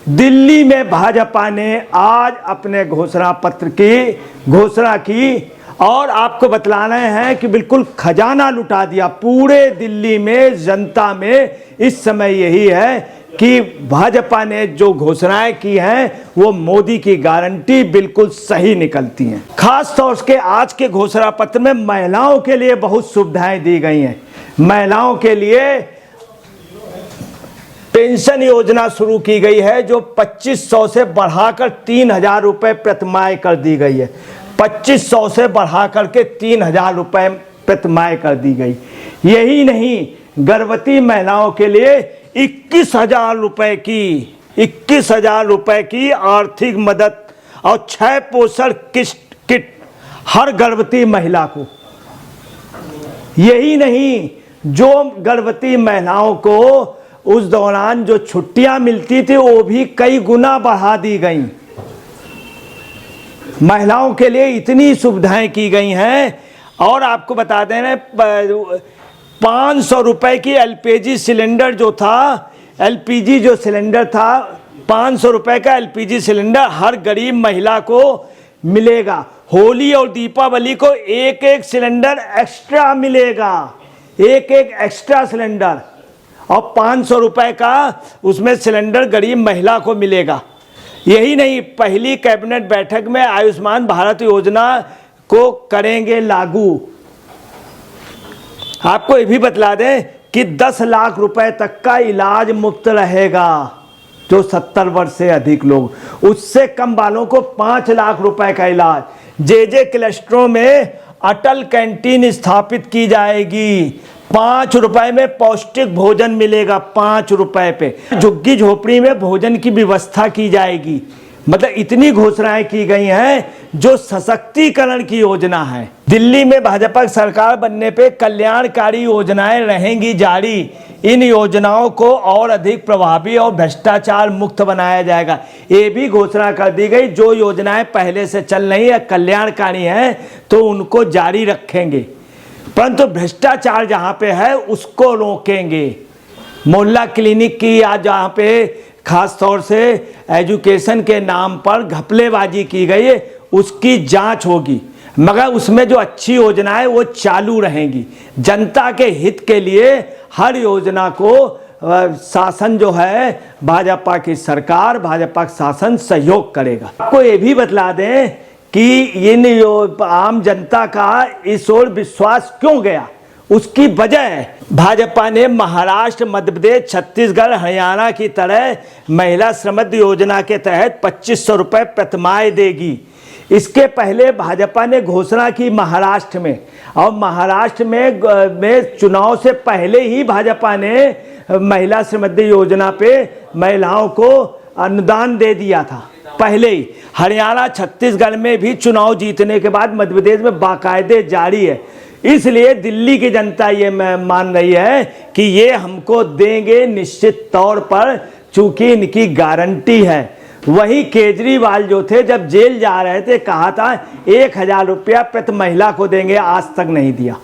दिल्ली में भाजपा ने आज अपने घोषणा पत्र की घोषणा की और आपको बतलाना है कि बिल्कुल खजाना लुटा दिया पूरे दिल्ली में। जनता में इस समय यही है कि भाजपा ने जो घोषणाएं की हैं वो मोदी की गारंटी बिल्कुल सही निकलती हैं। खास तौर से आज के घोषणा पत्र में महिलाओं के लिए बहुत सुविधाएं दी गई हैं। महिलाओं के लिए पेंशन योजना शुरू की गई है जो 2500 से बढ़ाकर 3000 रुपए प्रतिमाह कर दी गई है। 2500 से बढ़ा करके 3000 रुपए प्रतिमाह कर दी गई। यही नहीं, गर्भवती महिलाओं के लिए 21,000 रुपए की आर्थिक मदद और 6 पोषण किट हर गर्भवती महिला को। यही नहीं, जो गर्भवती महिलाओं को उस दौरान जो छुट्टियां मिलती थी वो भी कई गुना बढ़ा दी गई। महिलाओं के लिए इतनी सुविधाएं की गई हैं। और आपको बता दें 500 रुपए की एलपीजी सिलेंडर जो था, एलपीजी जो सिलेंडर था 500 रुपए का एलपीजी सिलेंडर हर गरीब महिला को मिलेगा। होली और दीपावली को एक एक सिलेंडर एक्स्ट्रा मिलेगा, एक एक्स्ट्रा सिलेंडर, और 500 रुपए का उसमें सिलेंडर गरीब महिला को मिलेगा। यही नहीं, पहली कैबिनेट बैठक में आयुष्मान भारत योजना को करेंगे लागू। आपको ये भी बतला दें कि 10 लाख रुपए तक का इलाज मुफ्त रहेगा जो 70 वर्ष से अधिक लोग, उससे कम वालों को 5 लाख रुपए का इलाज। जे क्लस्टरों में अटल कैंटीन स्थापित की जाएगी। 5 रुपए में पौष्टिक भोजन मिलेगा, 5 रुपए पे। झुग्गी झोपड़ी में भोजन की व्यवस्था की जाएगी। मतलब इतनी घोषणाएं की गई हैं जो सशक्तिकरण की योजना है। दिल्ली में भाजपा सरकार बनने पे कल्याणकारी योजनाएं रहेंगी जारी। इन योजनाओं को और अधिक प्रभावी और भ्रष्टाचार मुक्त बनाया जाएगा। ये भी घोषणा कर दी गई, जो योजनाएं पहले से चल रही है कल्याणकारी हैं तो उनको जारी रखेंगे, परंतु भ्रष्टाचार जहां पे है उसको रोकेंगे। मोहल्ला क्लिनिक की आज जहां पे खास तौर से एजुकेशन के नाम पर घपलेबाजी की गई है उसकी जांच होगी, मगर उसमें जो अच्छी योजनाएं वो चालू रहेंगी। जनता के हित के लिए हर योजना को शासन जो है भाजपा की सरकार, भाजपा शासन सहयोग करेगा। आपको ये भी बतला दें कि इन आम जनता का इस ओर विश्वास क्यों गया, उसकी वजह है भाजपा ने महाराष्ट्र, मध्य प्रदेश, छत्तीसगढ़, हरियाणा की तरह महिला श्रमयोगी योजना के तहत 2500 रुपए प्रतिमाह देगी। इसके पहले भाजपा ने घोषणा की महाराष्ट्र में, और महाराष्ट्र में चुनाव से पहले ही भाजपा ने महिला श्रमयोगी योजना पे महिलाओं को अनुदान दे दिया था पहले ही। हरियाणा, छत्तीसगढ़ में भी चुनाव जीतने के बाद मध्य प्रदेश में बाकायदे जारी है। इसलिए दिल्ली की जनता ये मान रही है कि ये हमको देंगे निश्चित तौर पर, चूंकि इनकी गारंटी है। वही केजरीवाल जो थे जब जेल जा रहे थे कहा था 1000 रुपया प्रति महिला को देंगे, आज तक नहीं दिया,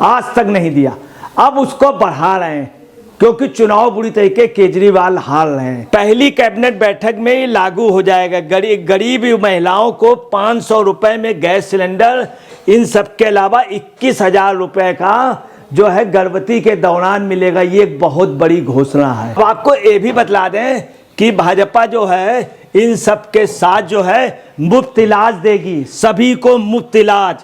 आज तक नहीं दिया। अब उसको बढ़ा रहे हैं क्योंकि चुनाव बुरी तरीके केजरीवाल हार रहे हैं। पहली कैबिनेट बैठक में ही लागू हो जाएगा। गरीब महिलाओं को 500 रुपए में गैस सिलेंडर, इन सब के अलावा 21,000 रुपए का जो है गर्भवती के दौरान मिलेगा। ये एक बहुत बड़ी घोषणा है। अब आपको ये भी बतला दें कि भाजपा जो है इन सब के साथ जो है मुफ्त इलाज देगी, सभी को मुफ्त इलाज।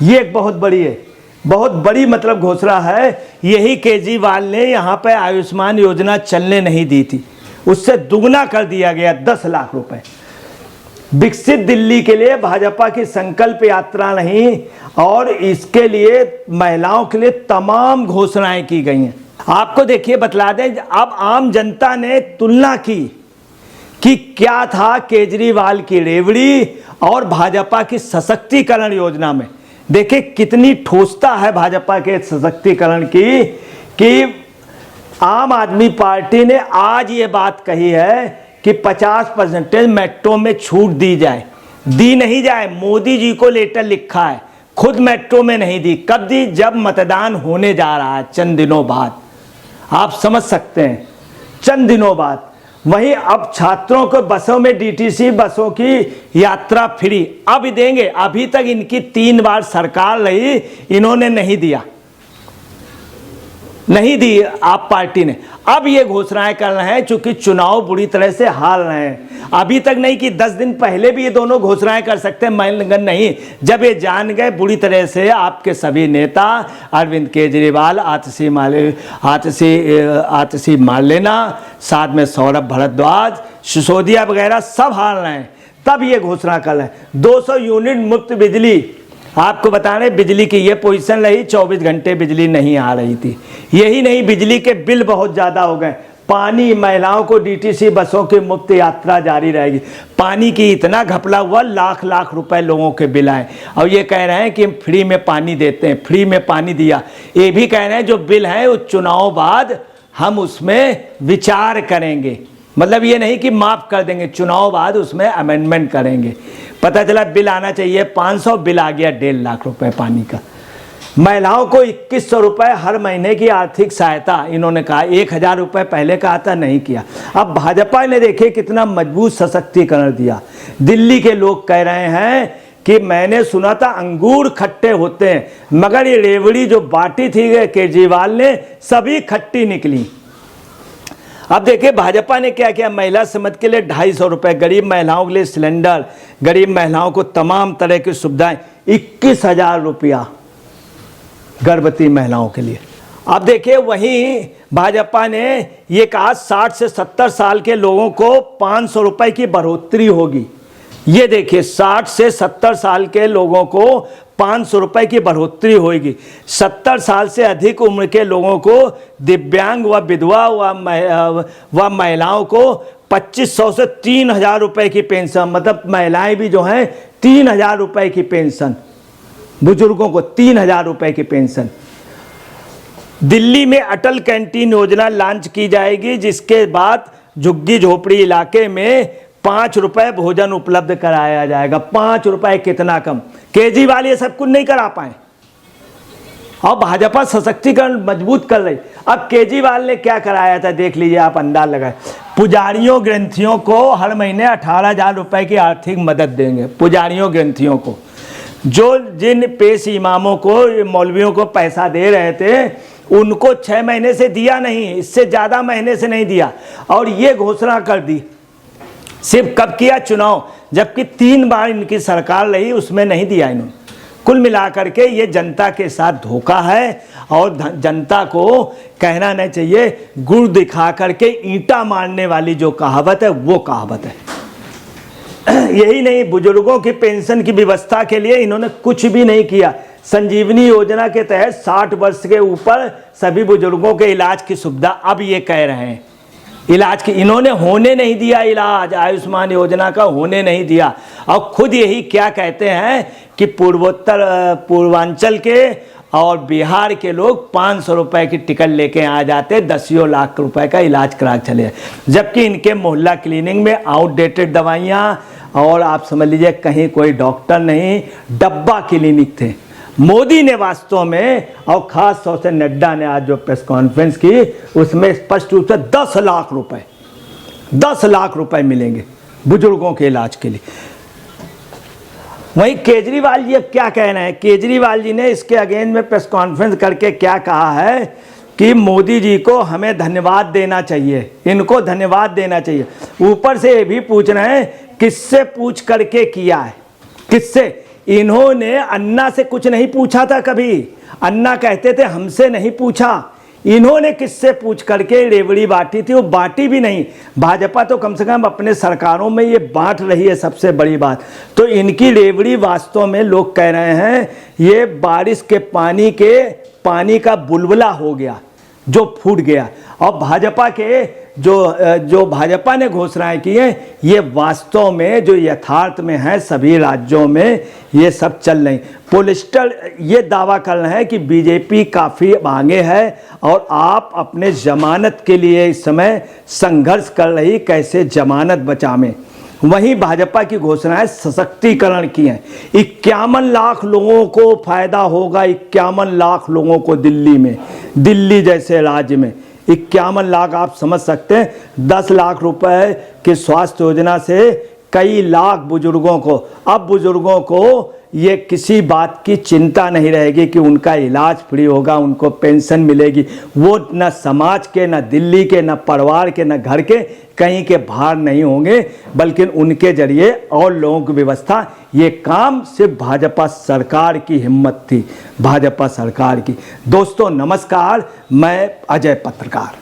ये एक बहुत बड़ी है, बहुत बड़ी मतलब घोषणा है। यही केजरीवाल ने यहाँ पे आयुष्मान योजना चलने नहीं दी थी, उससे दुगना कर दिया गया 10 लाख रुपए। विकसित दिल्ली के लिए भाजपा की संकल्प यात्रा नहीं, और इसके लिए महिलाओं के लिए तमाम घोषणाएं की गई हैं। आपको देखिए बतला दें, अब आम जनता ने तुलना की कि क्या था केजरीवाल की रेवड़ी और भाजपा की सशक्तिकरण योजना में। देखिए कितनी ठोसता है भाजपा के सशक्तिकरण की, कि आम आदमी पार्टी ने आज ये बात कही है कि 50% मेट्रो में छूट दी जाए। दी नहीं जाए, मोदी जी को लेटर लिखा है, खुद मेट्रो में नहीं दी। कब दी? जब मतदान होने जा रहा है चंद दिनों बाद। आप समझ सकते हैं, चंद दिनों बाद। वहीं अब छात्रों को बसों में डीटीसी बसों की यात्रा फ्री अब देंगे। अभी तक इनकी 3 बार सरकार रही, इन्होंने नहीं दिया, नहीं दी आप पार्टी ने। अब ये घोषणाएं कर रहे हैं, चूंकि चुनाव बुरी तरह से हार रहे हैं। अभी तक नहीं कि 10 दिन पहले भी ये दोनों घोषणाएं कर सकते हैं, मगर नहीं, जब ये जान गए बुरी तरह से आपके सभी नेता अरविंद केजरीवाल, आतिशी मार्लेना, साथ में सौरभ भारद्वाज, सिसोदिया वगैरह सब हार रहे हैं, तब ये घोषणा कर रहे हैं। 200 यूनिट मुफ्त बिजली, आपको बता रहे बिजली की ये पोजीशन रही, 24 घंटे बिजली नहीं आ रही थी। यही नहीं, बिजली के बिल बहुत ज़्यादा हो गए। पानी, महिलाओं को डीटीसी बसों की मुफ्त यात्रा जारी रहेगी। पानी की इतना घपला हुआ, लाख लाख रुपए लोगों के बिल आए, और ये कह रहे हैं कि फ्री में पानी देते हैं, फ्री में पानी दिया। ये भी कह रहे हैं जो बिल है वो चुनाव बाद हम उसमें विचार करेंगे, मतलब ये नहीं कि माफ़ कर देंगे, चुनाव बाद उसमें अमेंडमेंट करेंगे। पता चला बिल आना चाहिए 500, बिल आ गया 1.5 लाख रुपए पानी का। महिलाओं को 2100 रुपये हर महीने की आर्थिक सहायता, इन्होंने कहा 1000 रुपये पहले कहा था, नहीं किया। अब भाजपा ने देखे कितना मजबूत सशक्तिकरण दिया। दिल्ली के लोग कह रहे हैं कि मैंने सुना था अंगूर खट्टे होते हैं, मगर ये रेवड़ी जो बांटी थी केजरीवाल ने, सभी खट्टी निकली। अब देखिए भाजपा ने क्या किया, महिला समूह के लिए 250 रुपये, गरीब महिलाओं के लिए सिलेंडर, गरीब महिलाओं को तमाम तरह की सुविधाएं, 21,000 रुपया गर्भवती महिलाओं के लिए। अब देखिए वहीं भाजपा ने ये कहा 60 से 70 साल के लोगों को 500 रुपये की बढ़ोतरी होगी। ये देखिए 60 से 70 साल के लोगों को 500 रुपये की बढ़ोतरी होगी। 70 साल से अधिक उम्र के लोगों को, दिव्यांग व विधवा व महिलाओं को 2500 से 3000 रुपये की पेंशन, मतलब महिलाएं भी जो हैं 3000 रुपये की पेंशन, बुजुर्गों को 3000 रुपये की पेंशन। दिल्ली में अटल कैंटीन योजना लॉन्च की जाएगी, जिसके बाद झुग्गी झोपड़ी इलाके में 5 रुपये भोजन उपलब्ध कराया जाएगा। 5 रुपये कितना कम। केजरीवाल ये सब कुछ नहीं करा पाए, और भाजपा सशक्तिकरण मजबूत कर रही। अब केजरीवाल ने क्या कराया था देख लीजिए, आप अंदाज लगाए। पुजारियों ग्रंथियों को हर महीने 18,000 रुपये की आर्थिक मदद देंगे। पुजारियों ग्रंथियों को, जो जिन पेश इमामों को, मौलवियों को पैसा दे रहे थे, उनको 6 महीने से दिया नहीं, इससे ज़्यादा महीने से नहीं दिया, और ये घोषणा कर दी। सिर्फ कब किया? चुनाव, जबकि 3 बार इनकी सरकार रही, उसमें नहीं दिया इन्होंने। कुल मिलाकर के ये जनता के साथ धोखा है, और जनता को कहना नहीं चाहिए, गुड़ दिखा करके ईंटा मारने वाली जो कहावत है वो कहावत है। यही नहीं, बुजुर्गों की पेंशन की व्यवस्था के लिए इन्होंने कुछ भी नहीं किया। संजीवनी योजना के तहत 60 वर्ष के ऊपर सभी बुजुर्गों के इलाज की सुविधा, अब ये कह रहे हैं इलाज की, इन्होंने होने नहीं दिया इलाज, आयुष्मान योजना का होने नहीं दिया। और खुद यही क्या कहते हैं कि पूर्वांचल के और बिहार के लोग 500 रुपये की टिकट लेके आ जाते, 10 लाख रुपए का इलाज करा चले, जबकि इनके मोहल्ला क्लिनिक में आउटडेटेड दवाइयाँ, और आप समझ लीजिए कहीं कोई डॉक्टर नहीं, डब्बा क्लिनिक थे। मोदी ने वास्तव में, और खास तौर से नड्डा ने आज जो प्रेस कॉन्फ्रेंस की, उसमें स्पष्ट रूप से 10 लाख रुपए, 10 लाख रुपए मिलेंगे बुजुर्गों के इलाज के लिए। वहीं केजरीवाल जी अब क्या कह रहे हैं? केजरीवाल जी ने इसके अगेंस्ट में प्रेस कॉन्फ्रेंस करके क्या कहा है कि मोदी जी को हमें धन्यवाद देना चाहिए, इनको धन्यवाद देना चाहिए। ऊपर से ये भी पूछ रहे हैं किससे पूछ करके किया है, किससे? इन्होंने अन्ना से कुछ नहीं पूछा था कभी, अन्ना कहते थे हमसे नहीं पूछा। इन्होंने किससे पूछ करके रेवड़ी बांटी थी? वो बांटी भी नहीं। भाजपा तो कम से कम अपने सरकारों में ये बांट रही है, सबसे बड़ी बात। तो इनकी रेवड़ी वास्तव में लोग कह रहे हैं ये बारिश के पानी का बुलबुला हो गया, जो फूट गया। और भाजपा के जो भाजपा ने घोषणाएं की हैं, ये वास्तव में जो यथार्थ में है, सभी राज्यों में ये सब चल रही। पोलिस्टर ये दावा कर रहे हैं कि बीजेपी काफ़ी आगे है और आप अपने जमानत के लिए इस समय संघर्ष कर रही, कैसे जमानत बचावें। वहीं भाजपा की घोषणाएं सशक्तिकरण की हैं। 51 लाख लोगों को फायदा होगा, 51 लाख लोगों को दिल्ली में, दिल्ली जैसे राज्य में 51 लाख आप समझ सकते हैं। 10 लाख रुपए की स्वास्थ्य योजना से कई लाख बुजुर्गों को, अब बुजुर्गों को ये किसी बात की चिंता नहीं रहेगी कि उनका इलाज फ्री होगा, उनको पेंशन मिलेगी। वो न समाज के, न दिल्ली के, न परिवार के, न घर के कहीं के भार नहीं होंगे, बल्कि उनके जरिए और लोगों की व्यवस्था। ये काम सिर्फ भाजपा सरकार की हिम्मत थी, भाजपा सरकार की। दोस्तों नमस्कार, मैं अजय पत्रकार।